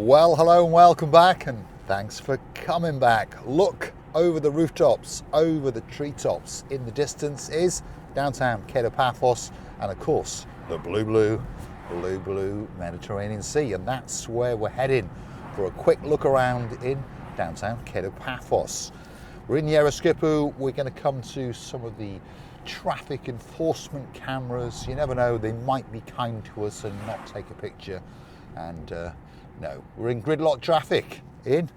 Well, hello and welcome back, and thanks for coming back. Look over the rooftops, over the treetops. In the distance is downtown Kato Paphos, and of course the blue Mediterranean Sea, and that's where we're heading for a quick look around in downtown Kato Paphos. We're in Yereskipu. We're going to come to some of the traffic enforcement cameras. You never know, they might be kind to us and not take a picture. And no, we're in gridlock traffic in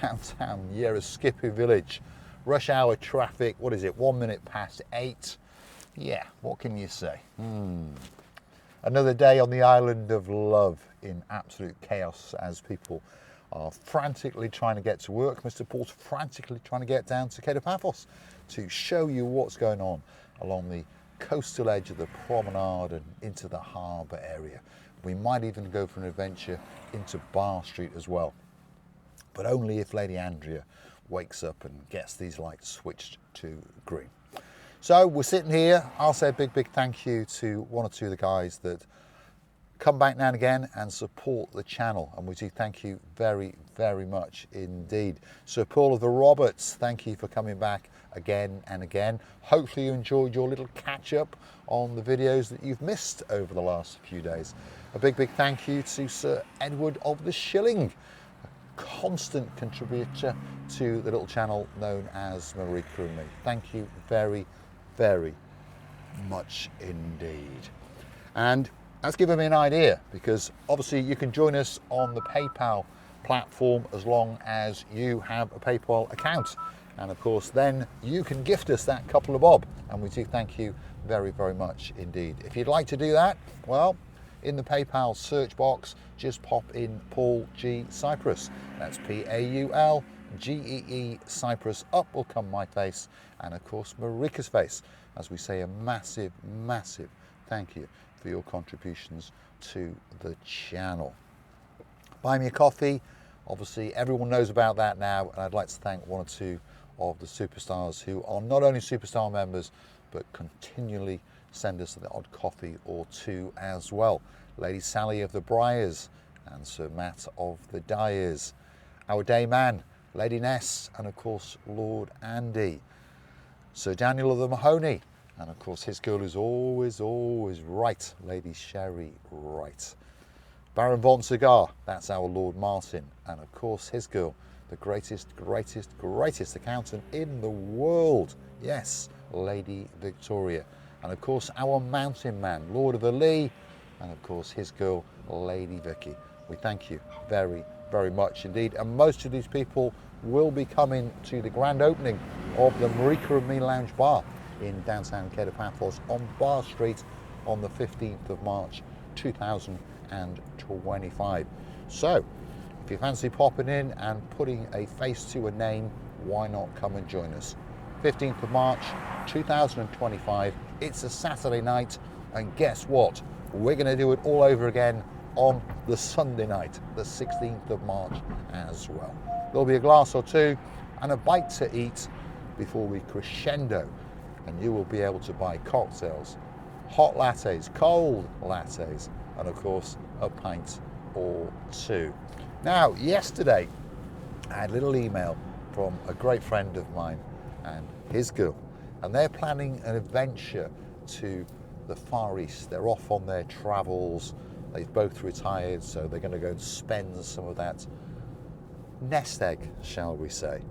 downtown Yereskipu village. Rush hour traffic, what is it, 1 minute past 8? Yeah, what can you say? Another day on the island of love in absolute chaos as people are frantically trying to get to work. Mr. Paul's frantically trying to get down to Kato Paphos to show you what's going on along the coastal edge of the promenade and into the harbour area. We might even go for an adventure into Bar Street as well, but only if Lady Andrea wakes up and gets these lights switched to green. So we're sitting here. I'll say a big thank you to one or two of the guys that come back now and again and support the channel, and we do thank you very much indeed. Sir Paul of the Roberts, thank you for coming back again and again. Hopefully you enjoyed your little catch up on the videos that you've missed over the last few days. A big thank you to Sir Edward of the Shilling, a constant contributor to the little channel known as Marika and Me. Thank you very much indeed. And that's given me an idea, because obviously you can join us on the PayPal platform as long as you have a PayPal account. And of course, then you can gift us that couple of bob. And we do thank you very much indeed. If you'd like to do that, well, in the PayPal search box, just pop in Paul G Cyprus. That's PAULGEE Cyprus. Up will come my face, and of course Marika's face, as we say a massive thank you for your contributions to the channel. Buy me a coffee. Obviously everyone knows about that now, and I'd like to thank one or two of the superstars who are not only superstar members but continually send us the odd coffee or two as well. Lady Sally of the Briars and Sir Matt of the Dyers, our day man Lady Ness, and of course Lord Andy, Sir Daniel of the Mahoney, and of course his girl who's always right, Lady Sherry Wright. Baron Von Cigar, that's our Lord Martin, and of course his girl, the greatest accountant in the world, yes, Lady Victoria. And of course our mountain man, Lord of the Lee, and of course his girl, Lady Vicky. We thank you very much indeed. And most of these people will be coming to the grand opening of the Marika and Me Lounge Bar in downtown Kato Paphos on Bar Street on the 15th of March 2025. So if you fancy popping in and putting a face to a name, why not come and join us? 15th of March 2025. It's a Saturday night, and guess what? We're going to do it all over again on the Sunday night, the 16th of March as well. There'll be a glass or two and a bite to eat before we crescendo, and you will be able to buy cocktails, hot lattes, cold lattes, and of course a pint or two. Now, yesterday I had a little email from a great friend of mine and his girl, and they're planning an adventure to the Far East. They're off on their travels. They've both retired, so they're going to go and spend some of that nest egg, shall we say.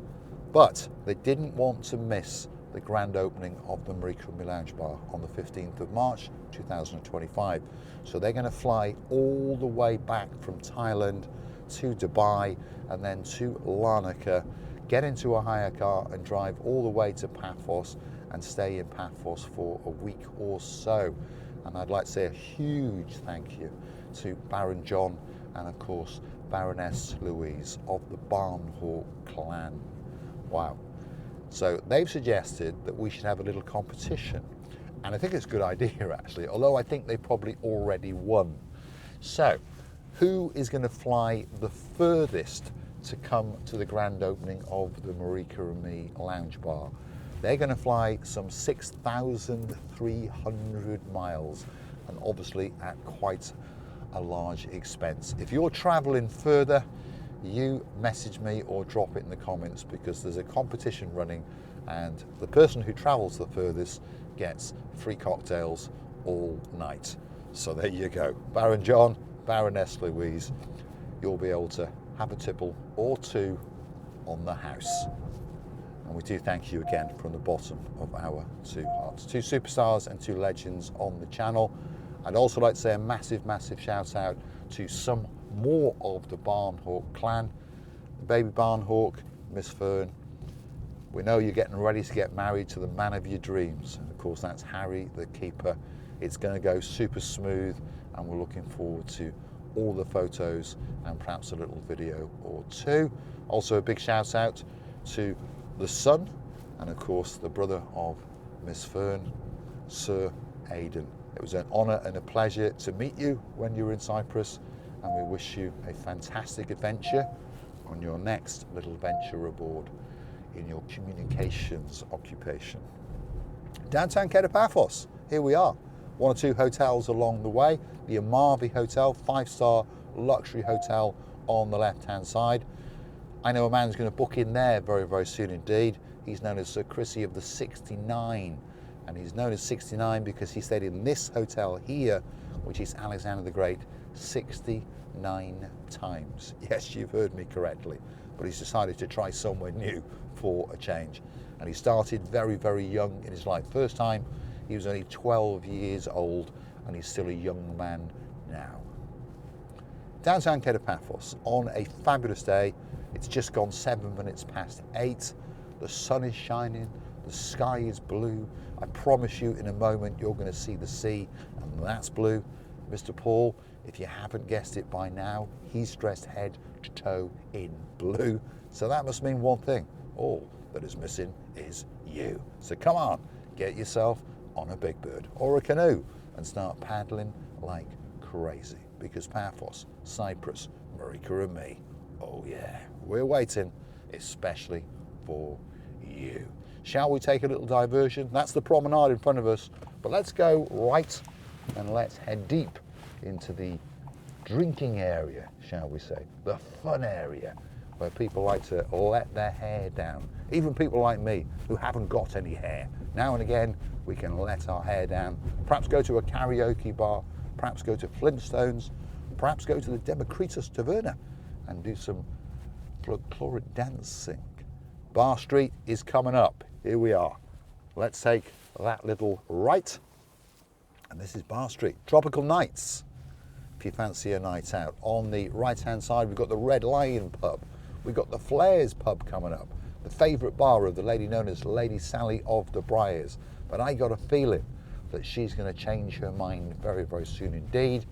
But they didn't want to miss the grand opening of the Marika and Me Lounge Bar on the 15th of March 2025. So they're going to fly all the way back from Thailand to Dubai and then to Larnaca, get into a hire car and drive all the way to Paphos and stay in Paphos for a week or so. And I'd like to say a huge thank you to Baron John and of course Baroness Louise of the Barnhawk clan. Wow. So they've suggested that we should have a little competition, and I think it's a good idea actually, although I think they probably already won. So who is going to fly the furthest to come to the grand opening of the Marika and Me Lounge Bar? They're going to fly some 6,300 miles, and obviously at quite a large expense. If you're traveling further, you message me or drop it in the comments, because there's a competition running and the person who travels the furthest gets free cocktails all night. So there you go. Baron John, Baroness Louise, you'll be able to have a tipple or two on the house. And we do thank you again from the bottom of our two hearts. Two superstars and two legends on the channel. I'd also like to say a massive, massive shout out to some more of the Barnhawk clan. The baby Barnhawk, Miss Fern. We know you're getting ready to get married to the man of your dreams. And of course, that's Harry, the keeper. It's going to go super smooth, and we're looking forward to all the photos and perhaps a little video or two. Also, a big shout out to the son and of course the brother of Miss Fern, Sir Aidan. It was an honour and a pleasure to meet you when you were in Cyprus, and we wish you a fantastic adventure on your next little venture aboard in your communications occupation. Downtown Kato Paphos, here we are. One or two hotels along the way. The Amavi Hotel, 5-star luxury hotel on the left-hand side. I know a man's going to book in there very, very soon indeed. He's known as Sir Chrissy of the 69. And he's known as 69 because he stayed in this hotel here, which is Alexander the Great, 69 times. Yes, you've heard me correctly. But he's decided to try somewhere new for a change. And he started very, very young in his life. First time, he was only 12 years old, and he's still a young man now. Downtown Kato Paphos on a fabulous day. It's just gone 7 minutes past 8. The sun is shining, the sky is blue. I promise you in a moment you're going to see the sea, and that's blue. Mr. Paul, if you haven't guessed it by now, he's dressed head to toe in blue. So that must mean one thing: all that is missing is you. So come on, get yourself on a big bird or a canoe and start paddling like crazy, because Paphos, Cyprus, Marika and me, oh yeah, we're waiting especially for you. Shall we take a little diversion? That's the promenade in front of us, but let's go right and let's head deep into the drinking area, shall we say, the fun area, where people like to let their hair down. Even people like me who haven't got any hair. Now and again, we can let our hair down. Perhaps go to a karaoke bar, perhaps go to Flintstones, perhaps go to the Democritus Taverna and do some folkloric dancing. Bar Street is coming up. Here we are. Let's take that little right. And this is Bar Street. Tropical Nights, if you fancy a night out. On the right-hand side, we've got the Red Lion pub. We've got the Flares pub coming up. The favourite bar of the lady known as Lady Sally of the Briars. But I got a feeling that she's going to change her mind very, very soon indeed.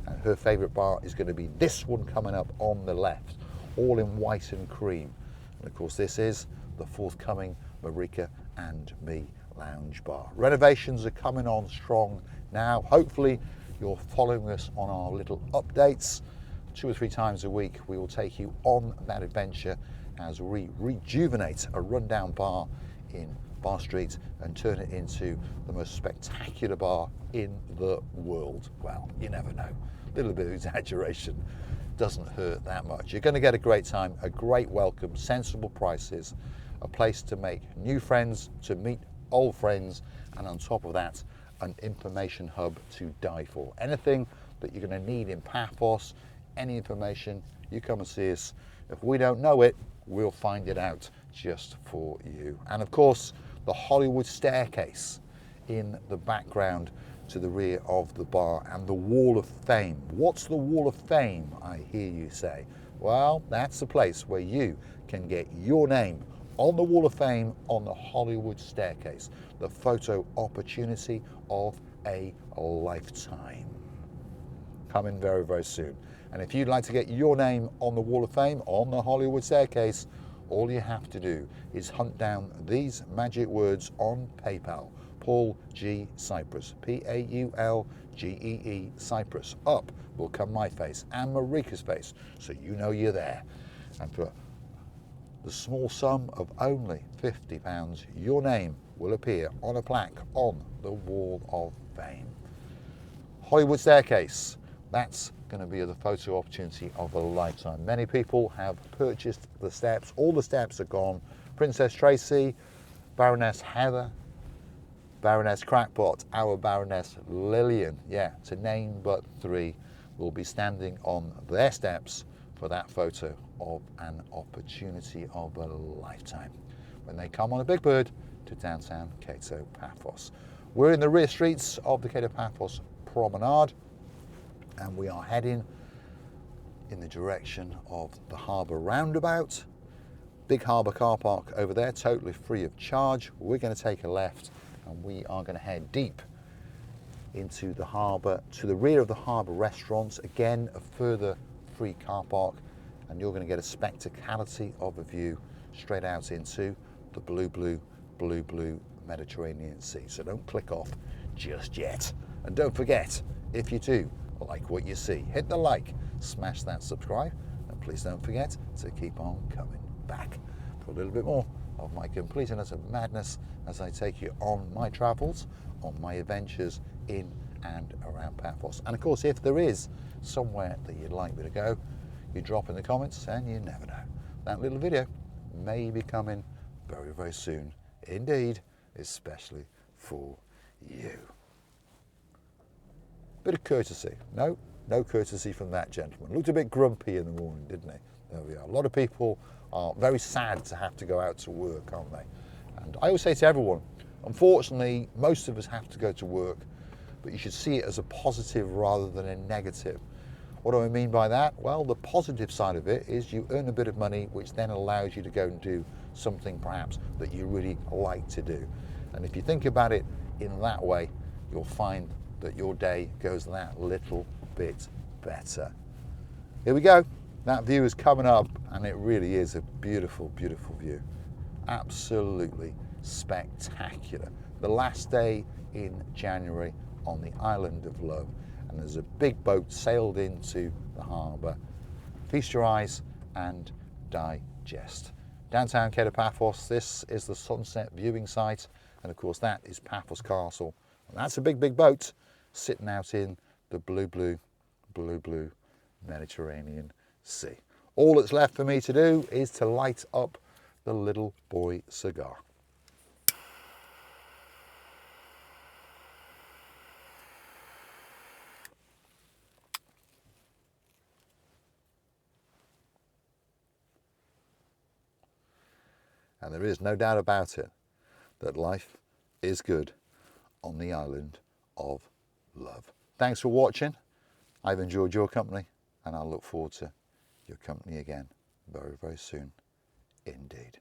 And her favourite bar is going to be this one coming up on the left, all in white and cream. And of course, this is the forthcoming Marika and Me Lounge Bar. Renovations are coming on strong now. Hopefully, you're following us on our little updates. 2 or 3 times a week, we will take you on that adventure as we rejuvenate a rundown bar in Bar Street and turn it into the most spectacular bar in the world. Well, you never know. A little bit of exaggeration doesn't hurt that much. You're going to get a great time, a great welcome, sensible prices, a place to make new friends, to meet old friends, and on top of that, an information hub to die for. Anything that you're going to need in Paphos, any information, you come and see us. If we don't know it, we'll find it out just for you. And of course, the Hollywood staircase in the background to the rear of the bar, and the Wall of Fame. What's the Wall of Fame, I hear you say? Well, that's the place where you can get your name on the Wall of Fame on the Hollywood staircase. The photo opportunity of a lifetime. Coming very, very soon. And if you'd like to get your name on the Wall of Fame, on the Hollywood staircase, all you have to do is hunt down these magic words on PayPal. Paul G. Cyprus, P-A-U-L-G-E-E Cyprus. Up will come my face and Marika's face, so you know you're there. And for the small sum of only £50, your name will appear on a plaque on the Wall of Fame. Hollywood staircase. That's going to be the photo opportunity of a lifetime. Many people have purchased the steps. All the steps are gone. Princess Tracy, Baroness Heather, Baroness Crackpot, our Baroness Lillian, yeah, to name but three, will be standing on their steps for that photo of an opportunity of a lifetime when they come on a big bird to downtown Kato Paphos. We're in the rear streets of the Kato Paphos promenade, and we are heading in the direction of the harbour roundabout. Big harbour car park over there, totally free of charge. We're going to take a left and we are going to head deep into the harbour, to the rear of the harbour restaurants. Again, a further free car park, and you're going to get a spectacality of a view straight out into the blue Mediterranean Sea. So don't click off just yet. And don't forget, if you do like what you see, hit the like, smash that subscribe, and please don't forget to keep on coming back for a little bit more of my complete and utter madness as I take you on my travels, on my adventures in and around Paphos. And of course, if there is somewhere that you'd like me to go, you drop in the comments, and you never know, that little video may be coming very, very soon indeed, especially for you. Bit of courtesy. No courtesy from that gentleman. Looked a bit grumpy in the morning, didn't he? There we are. A lot of people are very sad to have to go out to work, aren't they? And I always say to everyone, unfortunately, most of us have to go to work, but you should see it as a positive rather than a negative. What do I mean by that? Well, the positive side of it is you earn a bit of money, which then allows you to go and do something perhaps that you really like to do. And if you think about it in that way, you'll find that your day goes that little bit better. Here we go. That view is coming up, and it really is a beautiful, beautiful view. Absolutely spectacular. The last day in January on the island of Love, and there's a big boat sailed into the harbour. Feast your eyes and digest. Downtown Kato Paphos, this is the sunset viewing site, and of course that is Paphos Castle. And that's a big, big boat sitting out in the blue Mediterranean Sea. All that's left for me to do is to light up the little boy cigar. And there is no doubt about it that life is good on the island of Love. Thanks for watching. I've enjoyed your company, and I'll look forward to your company again very, very soon indeed.